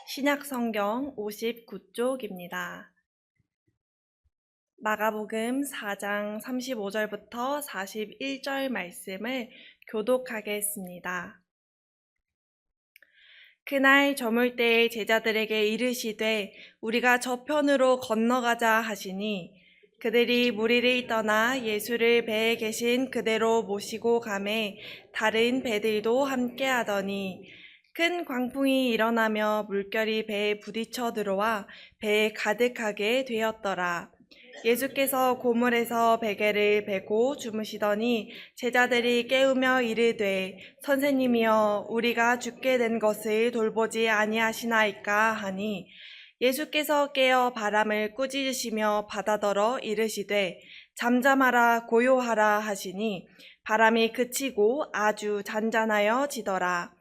신약성경 59쪽입니다. 마가복음 4장 35절부터 41절 말씀을 교독하겠습니다. 그날 저물 때에 제자들에게 이르시되 우리가 저편으로 건너가자 하시니 그들이 무리를 떠나 예수를 배에 계신 그대로 모시고 가매 다른 배들도 함께 하더니 큰 광풍이 일어나며 물결이 배에 부딪혀 들어와 배에 가득하게 되었더라. 예수께서 고물에서 베개를 베고 주무시더니 제자들이 깨우며 이르되 선생님이여 우리가 죽게 된 것을 돌보지 아니하시나이까 하니 예수께서 깨어 바람을 꾸짖으시며 바다더러 이르시되 잠잠하라 고요하라 하시니 바람이 그치고 아주 잔잔하여 지더라.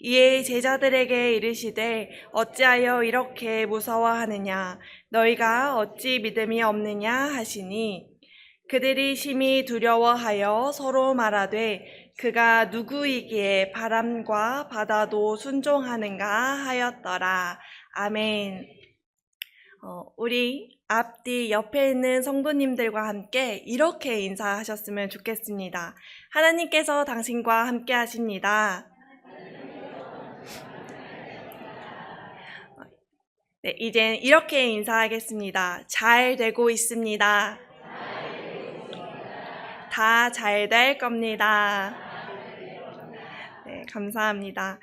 이에 제자들에게 이르시되 어찌하여 이렇게 무서워하느냐 너희가 어찌 믿음이 없느냐 하시니 그들이 심히 두려워하여 서로 말하되 그가 누구이기에 바람과 바다도 순종하는가 하였더라. 아멘. 우리 앞뒤 옆에 있는 성도님들과 함께 이렇게 인사하셨으면 좋겠습니다. 하나님께서 당신과 함께 하십니다. 네, 이젠 이렇게 인사하겠습니다. 잘 되고 있습니다. 다 잘 될 겁니다. 네, 감사합니다.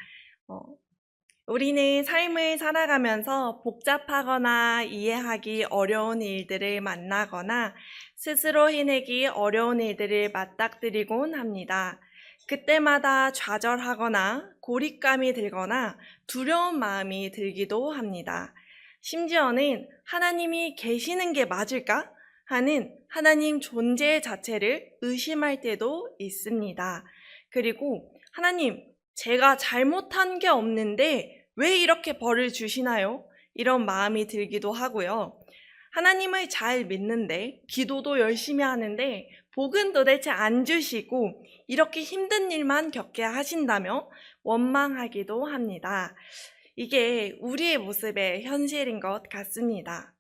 우리는 삶을 살아가면서 복잡하거나 이해하기 어려운 일들을 만나거나 스스로 해내기 어려운 일들을 맞닥뜨리곤 합니다. 그때마다 좌절하거나 고립감이 들거나 두려운 마음이 들기도 합니다. 심지어는 하나님이 계시는 게 맞을까 하는 하나님 존재 자체를 의심할 때도 있습니다. 그리고 하나님, 제가 잘못한 게 없는데 왜 이렇게 벌을 주시나요? 이런 마음이 들기도 하고요. 하나님을 잘 믿는데 기도도 열심히 하는데 복은 도대체 안 주시고 이렇게 힘든 일만 겪게 하신다며 원망하기도 합니다. 이게 우리의 모습의 현실인 것 같습니다.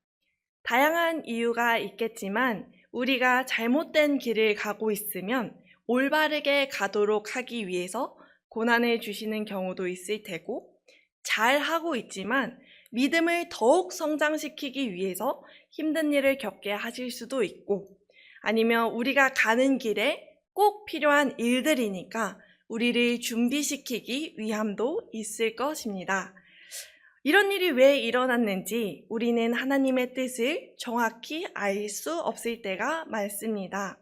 다양한 이유가 있겠지만 우리가 잘못된 길을 가고 있으면 올바르게 가도록 하기 위해서 고난을 주시는 경우도 있을 테고 잘하고 있지만 믿음을 더욱 성장시키기 위해서 힘든 일을 겪게 하실 수도 있고 아니면 우리가 가는 길에 꼭 필요한 일들이니까 우리를 준비시키기 위함도 있을 것입니다. 이런 일이 왜 일어났는지 우리는 하나님의 뜻을 정확히 알 수 없을 때가 많습니다.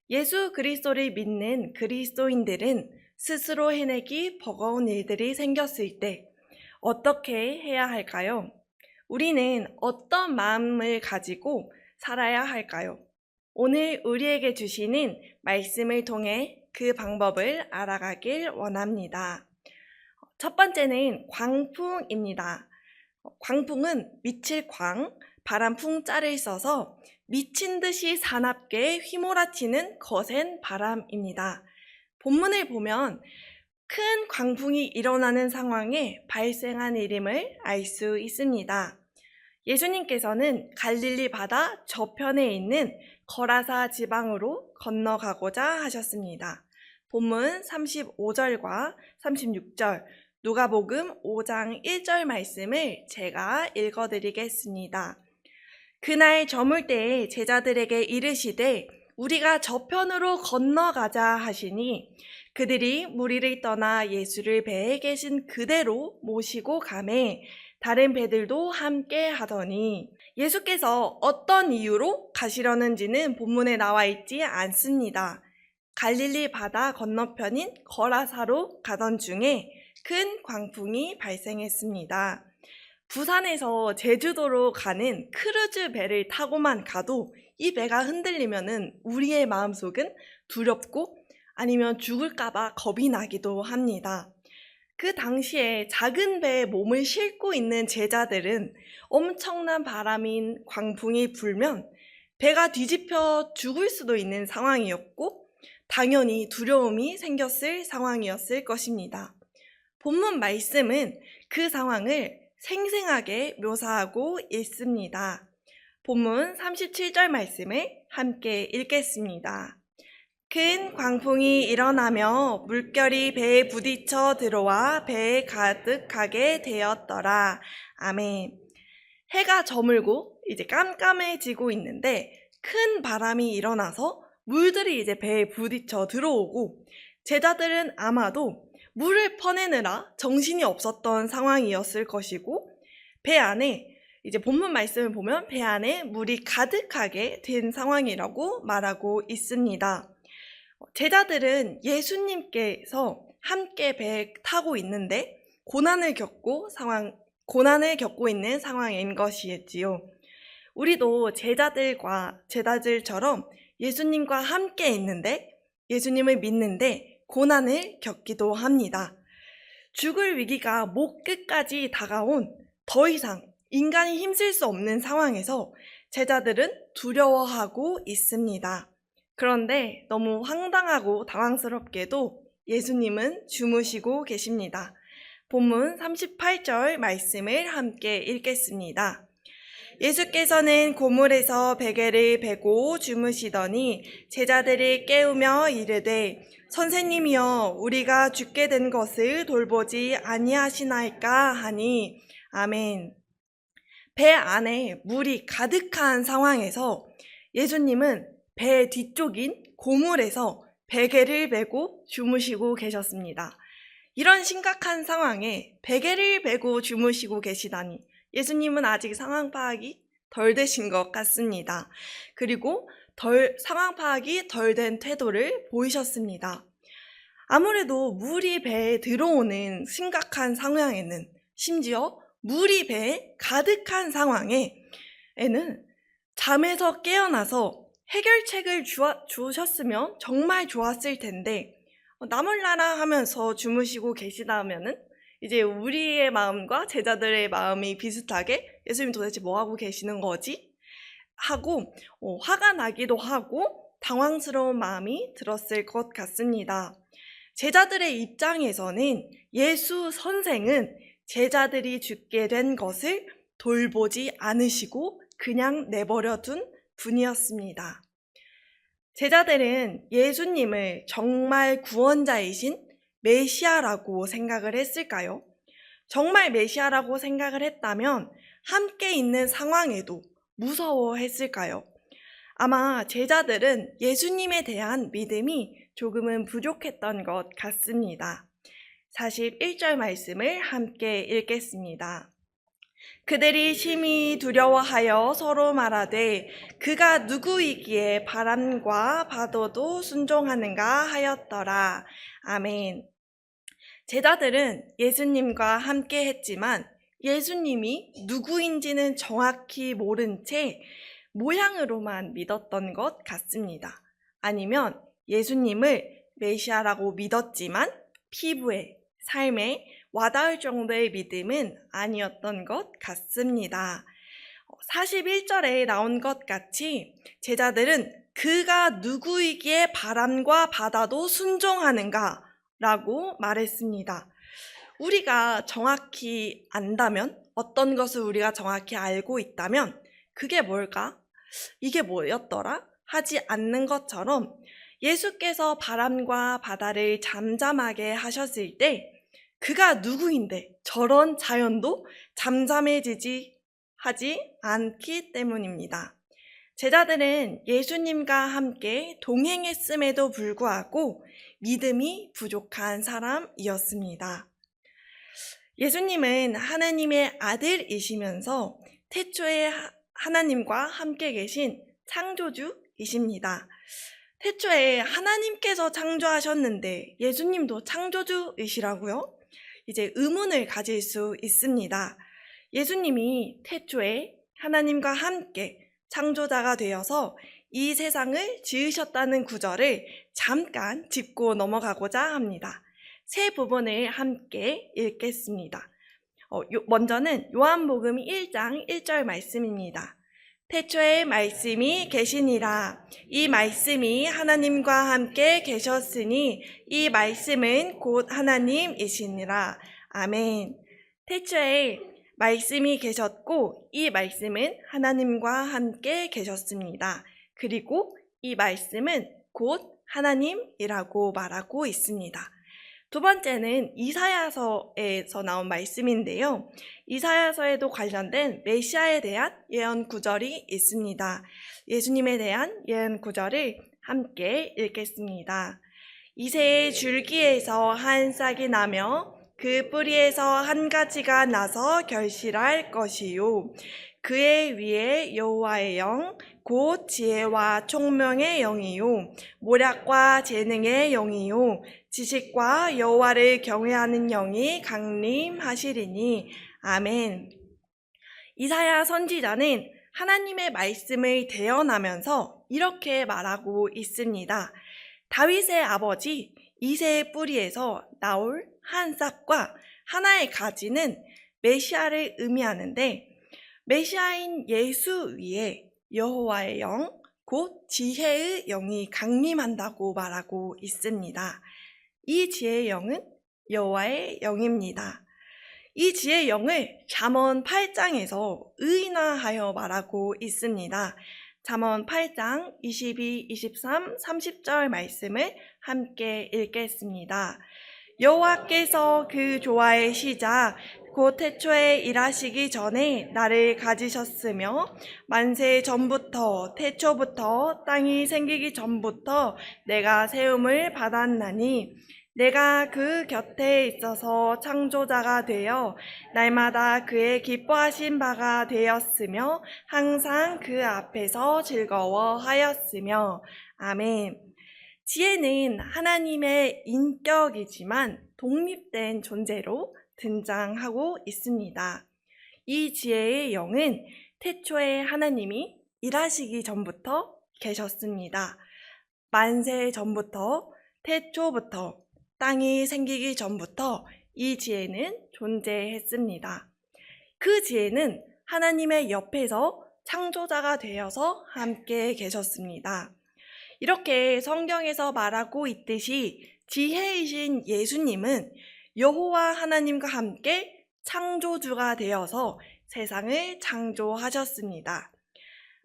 예수 그리스도를 믿는 그리스도인들은 스스로 해내기 버거운 일들이 생겼을 때 어떻게 해야 할까요? 우리는 어떤 마음을 가지고 살아야 할까요? 오늘 우리에게 주시는 말씀을 통해 그 방법을 알아가길 원합니다. 첫 번째는 광풍입니다. 광풍은 미칠 광, 바람풍 자를 써서 미친 듯이 사납게 휘몰아치는 거센 바람입니다. 본문을 보면 큰 광풍이 일어나는 상황에 발생한 일임을 알 수 있습니다. 예수님께서는 갈릴리 바다 저편에 있는 거라사 지방으로 건너가고자 하셨습니다. 본문 35절과 36절, 누가복음 5장 1절 말씀을 제가 읽어드리겠습니다. 그날 저물 때에 제자들에게 이르시되 우리가 저편으로 건너가자 하시니 그들이 무리를 떠나 예수를 배에 계신 그대로 모시고 가매 다른 배들도 함께 하더니 예수께서 어떤 이유로 가시려는지는 본문에 나와 있지 않습니다. 갈릴리 바다 건너편인 거라사로 가던 중에 큰 광풍이 발생했습니다. 부산에서 제주도로 가는 크루즈 배를 타고만 가도 이 배가 흔들리면은 우리의 마음속은 두렵고 아니면 죽을까봐 겁이 나기도 합니다. 그 당시에 작은 배에 몸을 싣고 있는 제자들은 엄청난 바람인 광풍이 불면 배가 뒤집혀 죽을 수도 있는 상황이었고 당연히 두려움이 생겼을 상황이었을 것입니다. 본문 말씀은 그 상황을 생생하게 묘사하고 있습니다. 본문 37절 말씀을 함께 읽겠습니다. 큰 광풍이 일어나며 물결이 배에 부딪혀 들어와 배에 가득하게 되었더라. 아멘. 해가 저물고 이제 깜깜해지고 있는데 큰 바람이 일어나서 물들이 이제 배에 부딪혀 들어오고 제자들은 아마도 물을 퍼내느라 정신이 없었던 상황이었을 것이고 배 안에 이제 본문 말씀을 보면 배 안에 물이 가득하게 된 상황이라고 말하고 있습니다. 제자들은 예수님께서 함께 배에 타고 있는데 고난을 겪고 있는 상황인 것이지요. 우리도 제자들처럼 예수님과 함께 있는데 예수님을 믿는데 고난을 겪기도 합니다. 죽을 위기가 목 끝까지 다가온 더 이상 인간이 힘쓸 수 없는 상황에서 제자들은 두려워하고 있습니다. 그런데 너무 황당하고 당황스럽게도 예수님은 주무시고 계십니다. 본문 38절 말씀을 함께 읽겠습니다. 예수께서는 고물에서 베개를 베고 주무시더니 제자들이 깨우며 이르되 선생님이여 우리가 죽게 된 것을 돌보지 아니하시나이까 하니 아멘. 배 안에 물이 가득한 상황에서 예수님은 배 뒤쪽인 고물에서 베개를 베고 주무시고 계셨습니다. 이런 심각한 상황에 베개를 베고 주무시고 계시다니 예수님은 아직 상황 파악이 덜 되신 것 같습니다. 그리고 상황 파악이 덜 된 태도를 보이셨습니다. 아무래도 물이 배에 들어오는 심각한 상황에는 심지어 물이 배에 가득한 상황에는 잠에서 깨어나서 해결책을 주셨으면 정말 좋았을 텐데 나몰라라 하면서 주무시고 계시다면은 이제 우리의 마음과 제자들의 마음이 비슷하게 예수님 도대체 뭐 하고 계시는 거지? 하고 화가 나기도 하고 당황스러운 마음이 들었을 것 같습니다. 제자들의 입장에서는 예수 선생은 제자들이 죽게 된 것을 돌보지 않으시고 그냥 내버려 둔 분이었습니다. 제자들은 예수님을 정말 구원자이신 메시아라고 생각을 했을까요? 정말 메시아라고 생각을 했다면 함께 있는 상황에도 무서워했을까요? 아마 제자들은 예수님에 대한 믿음이 조금은 부족했던 것 같습니다. 41절 말씀을 함께 읽겠습니다. 그들이 심히 두려워하여 서로 말하되 그가 누구이기에 바람과 파도도 순종하는가 하였더라. 아멘. 제자들은 예수님과 함께 했지만 예수님이 누구인지는 정확히 모른 채 모양으로만 믿었던 것 같습니다. 아니면 예수님을 메시아라고 믿었지만 피부에, 삶에 와닿을 정도의 믿음은 아니었던 것 같습니다. 41절에 나온 것 같이 제자들은 그가 누구이기에 바람과 바다도 순종하는가 라고 말했습니다. 우리가 정확히 안다면, 어떤 것을 우리가 정확히 알고 있다면 그게 뭘까? 이게 뭐였더라? 하지 않는 것처럼 예수께서 바람과 바다를 잠잠하게 하셨을 때 그가 누구인데 저런 자연도 잠잠해지지 하지 않기 때문입니다. 제자들은 예수님과 함께 동행했음에도 불구하고 믿음이 부족한 사람이었습니다. 예수님은 하나님의 아들이시면서 태초에 하나님과 함께 계신 창조주이십니다. 태초에 하나님께서 창조하셨는데 예수님도 창조주이시라고요? 이제 의문을 가질 수 있습니다. 예수님이 태초에 하나님과 함께 창조자가 되어서 이 세상을 지으셨다는 구절을 잠깐 짚고 넘어가고자 합니다. 세 부분을 함께 읽겠습니다. 먼저는 요한복음 1장 1절 말씀입니다. 태초에 말씀이 계시니라. 이 말씀이 하나님과 함께 계셨으니 이 말씀은 곧 하나님이시니라. 아멘. 태초에 말씀이 계셨고 이 말씀은 하나님과 함께 계셨습니다. 그리고 이 말씀은 곧 하나님이라고 말하고 있습니다. 두 번째는 이사야서에서 나온 말씀인데요. 이사야서에도 관련된 메시아에 대한 예언 구절이 있습니다. 예수님에 대한 예언 구절을 함께 읽겠습니다. 이새의 줄기에서 한 싹이 나며 그 뿌리에서 한 가지가 나서 결실할 것이요. 그의 위에 여호와의 영, 곧 지혜와 총명의 영이요. 모략과 재능의 영이요. 지식과 여호와를 경외하는 영이 강림하시리니. 아멘. 이사야 선지자는 하나님의 말씀을 대언하면서 이렇게 말하고 있습니다. 다윗의 아버지 이새의 뿌리에서 나올 한 싹과 하나의 가지는 메시아를 의미하는데 메시아인 예수 위에 여호와의 영, 곧 지혜의 영이 강림한다고 말하고 있습니다. 이 지혜의 영은 여호와의 영입니다. 이 지혜의 영을 잠언 8장에서 의인화하여 말하고 있습니다. 잠언 8장 22, 23, 30절 말씀을 함께 읽겠습니다. 여호와께서 그 조화의 시작 곧 태초에 일하시기 전에 나를 가지셨으며 만세 전부터 태초부터 땅이 생기기 전부터 내가 세움을 받았나니 내가 그 곁에 있어서 창조자가 되어 날마다 그의 기뻐하신 바가 되었으며 항상 그 앞에서 즐거워하였으며. 아멘. 지혜는 하나님의 인격이지만 독립된 존재로 등장하고 있습니다. 이 지혜의 영은 태초에 하나님이 일하시기 전부터 계셨습니다. 만세 전부터 태초부터 땅이 생기기 전부터 이 지혜는 존재했습니다. 그 지혜는 하나님의 옆에서 창조자가 되어서 함께 계셨습니다. 이렇게 성경에서 말하고 있듯이 지혜이신 예수님은 여호와 하나님과 함께 창조주가 되어서 세상을 창조하셨습니다.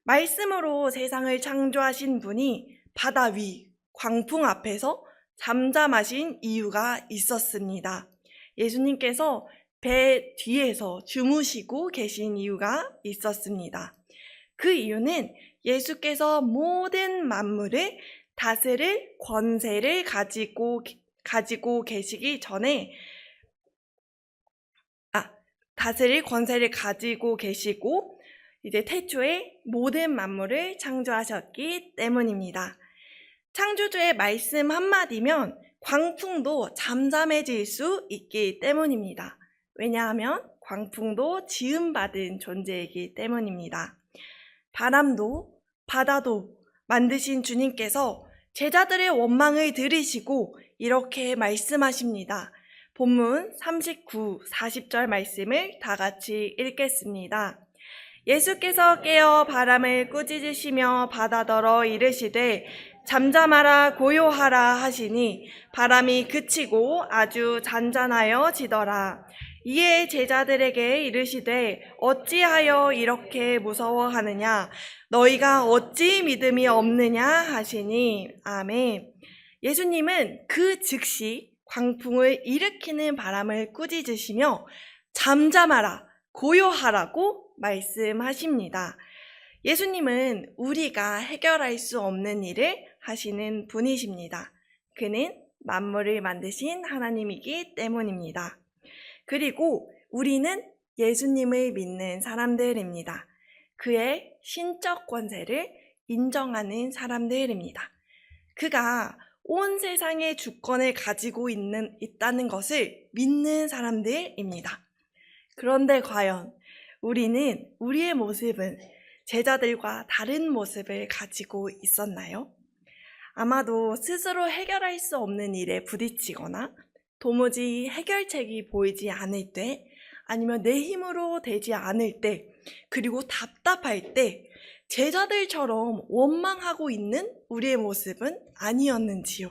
말씀으로 세상을 창조하신 분이 바다 위 광풍 앞에서 잠잠하신 이유가 있었습니다. 예수님께서 배 뒤에서 주무시고 계신 이유가 있었습니다. 그 이유는 예수께서 모든 만물을 다스릴 권세를 가지고 계시기 전에 다스릴 권세를 가지고 계시고 이제 태초에 모든 만물을 창조하셨기 때문입니다. 창조주의 말씀 한마디면 광풍도 잠잠해질 수 있기 때문입니다. 왜냐하면 광풍도 지음받은 존재이기 때문입니다. 바람도 바다도 만드신 주님께서 제자들의 원망을 들으시고 이렇게 말씀하십니다. 본문 39, 40절 말씀을 다 같이 읽겠습니다. 예수께서 깨어 바람을 꾸짖으시며 바다더러 이르시되 잠잠하라 고요하라 하시니 바람이 그치고 아주 잔잔하여 지더라. 이에 제자들에게 이르시되 어찌하여 이렇게 무서워하느냐 너희가 어찌 믿음이 없느냐 하시니. 아멘. 예수님은 그 즉시 광풍을 일으키는 바람을 꾸짖으시며 잠잠하라 고요하라고 말씀하십니다. 예수님은 우리가 해결할 수 없는 일을 하시는 분이십니다. 그는 만물을 만드신 하나님이기 때문입니다. 그리고 우리는 예수님을 믿는 사람들입니다. 그의 신적 권세를 인정하는 사람들입니다. 그가 온 세상의 주권을 가지고 있다는 것을 믿는 사람들입니다. 그런데 과연 우리의 모습은 제자들과 다른 모습을 가지고 있었나요? 아마도 스스로 해결할 수 없는 일에 부딪히거나 도무지 해결책이 보이지 않을 때, 아니면 내 힘으로 되지 않을 때, 그리고 답답할 때 제자들처럼 원망하고 있는 우리의 모습은 아니었는지요?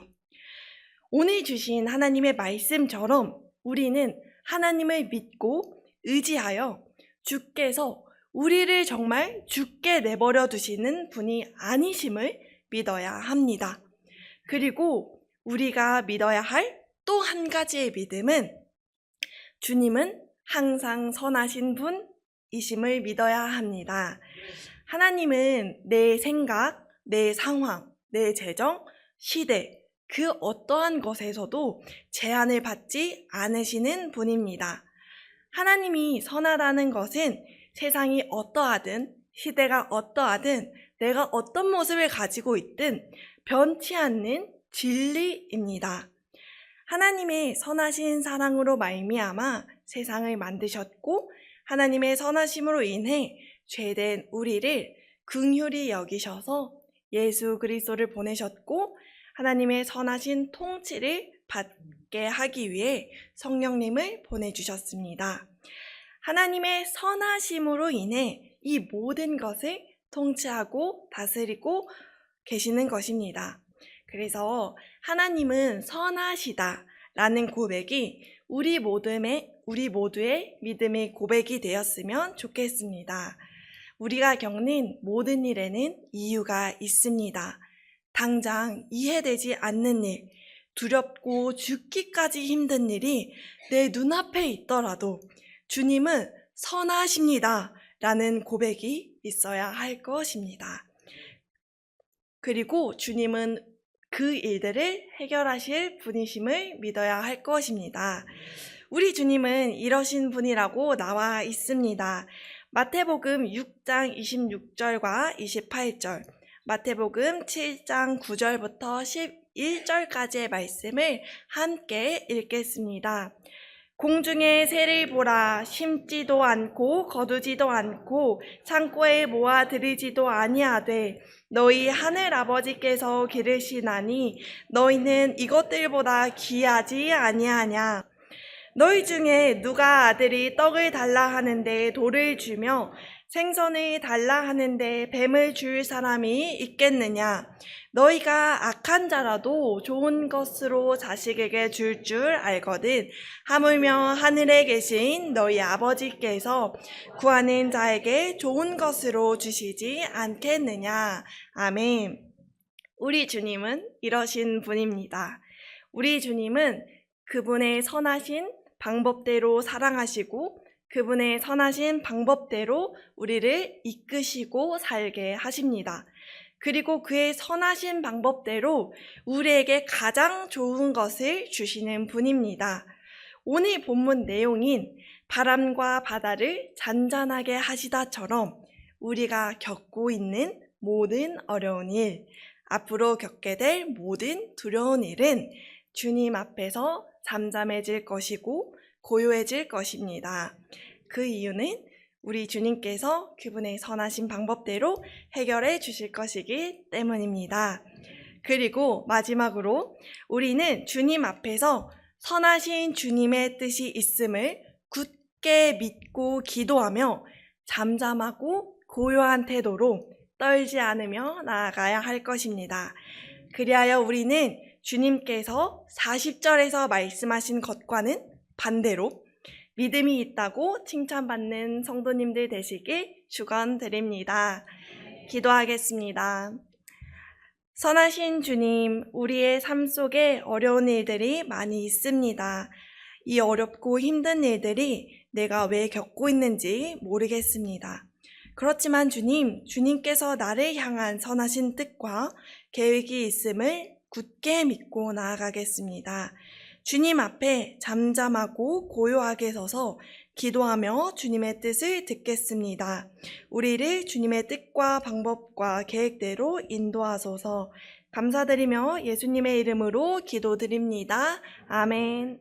오늘 주신 하나님의 말씀처럼 우리는 하나님을 믿고 의지하여 주께서 우리를 정말 죽게 내버려 두시는 분이 아니심을 믿어야 합니다. 그리고 우리가 믿어야 할 또 한 가지의 믿음은 주님은 항상 선하신 분이심을 믿어야 합니다. 하나님은 내 생각, 내 상황, 내 재정, 시대, 그 어떠한 것에서도 제한을 받지 않으시는 분입니다. 하나님이 선하다는 것은 세상이 어떠하든, 시대가 어떠하든, 내가 어떤 모습을 가지고 있든 변치 않는 진리입니다. 하나님의 선하신 사랑으로 말미암아 세상을 만드셨고, 하나님의 선하심으로 인해 죄된 우리를 긍휼히 여기셔서 예수 그리스도를 보내셨고, 하나님의 선하신 통치를 받게 하기 위해 성령님을 보내주셨습니다. 하나님의 선하심으로 인해 이 모든 것을 통치하고 다스리고 계시는 것입니다. 그래서 하나님은 선하시다라는 고백이 우리 모두의 믿음의 고백이 되었으면 좋겠습니다. 우리가 겪는 모든 일에는 이유가 있습니다. 당장 이해되지 않는 일, 두렵고 죽기까지 힘든 일이 내 눈앞에 있더라도 주님은 선하십니다 라는 고백이 있어야 할 것입니다. 그리고 주님은 그 일들을 해결하실 분이심을 믿어야 할 것입니다. 우리 주님은 이러신 분이라고 나와 있습니다. 마태복음 6장 26절과 28절, 마태복음 7장 9절부터 11절까지의 말씀을 함께 읽겠습니다. 공중의 새를 보라. 심지도 않고 거두지도 않고 창고에 모아들이지도 아니하되 너희 하늘 아버지께서 기르시나니 너희는 이것들보다 귀하지 아니하냐. 너희 중에 누가 아들이 떡을 달라 하는데 돌을 주며 생선을 달라 하는데 뱀을 줄 사람이 있겠느냐. 너희가 악한 자라도 좋은 것으로 자식에게 줄 줄 알거든 하물며 하늘에 계신 너희 아버지께서 구하는 자에게 좋은 것으로 주시지 않겠느냐. 아멘. 우리 주님은 이러신 분입니다. 우리 주님은 그분의 선하신 방법대로 사랑하시고 그분의 선하신 방법대로 우리를 이끄시고 살게 하십니다. 그리고 그의 선하신 방법대로 우리에게 가장 좋은 것을 주시는 분입니다. 오늘 본문 내용인 바람과 바다를 잔잔하게 하시다처럼 우리가 겪고 있는 모든 어려운 일, 앞으로 겪게 될 모든 두려운 일은 주님 앞에서 잠잠해질 것이고 고요해질 것입니다. 그 이유는 우리 주님께서 그분의 선하신 방법대로 해결해 주실 것이기 때문입니다. 그리고 마지막으로 우리는 주님 앞에서 선하신 주님의 뜻이 있음을 굳게 믿고 기도하며 잠잠하고 고요한 태도로 떨지 않으며 나아가야 할 것입니다. 그리하여 우리는 주님께서 40절에서 말씀하신 것과는 반대로 믿음이 있다고 칭찬받는 성도님들 되시길 축원드립니다. 기도하겠습니다. 선하신 주님, 우리의 삶 속에 어려운 일들이 많이 있습니다. 이 어렵고 힘든 일들이 내가 왜 겪고 있는지 모르겠습니다. 그렇지만 주님께서 나를 향한 선하신 뜻과 계획이 있음을 굳게 믿고 나아가겠습니다. 주님 앞에 잠잠하고 고요하게 서서 기도하며 주님의 뜻을 듣겠습니다. 우리를 주님의 뜻과 방법과 계획대로 인도하소서. 감사드리며 예수님의 이름으로 기도드립니다. 아멘.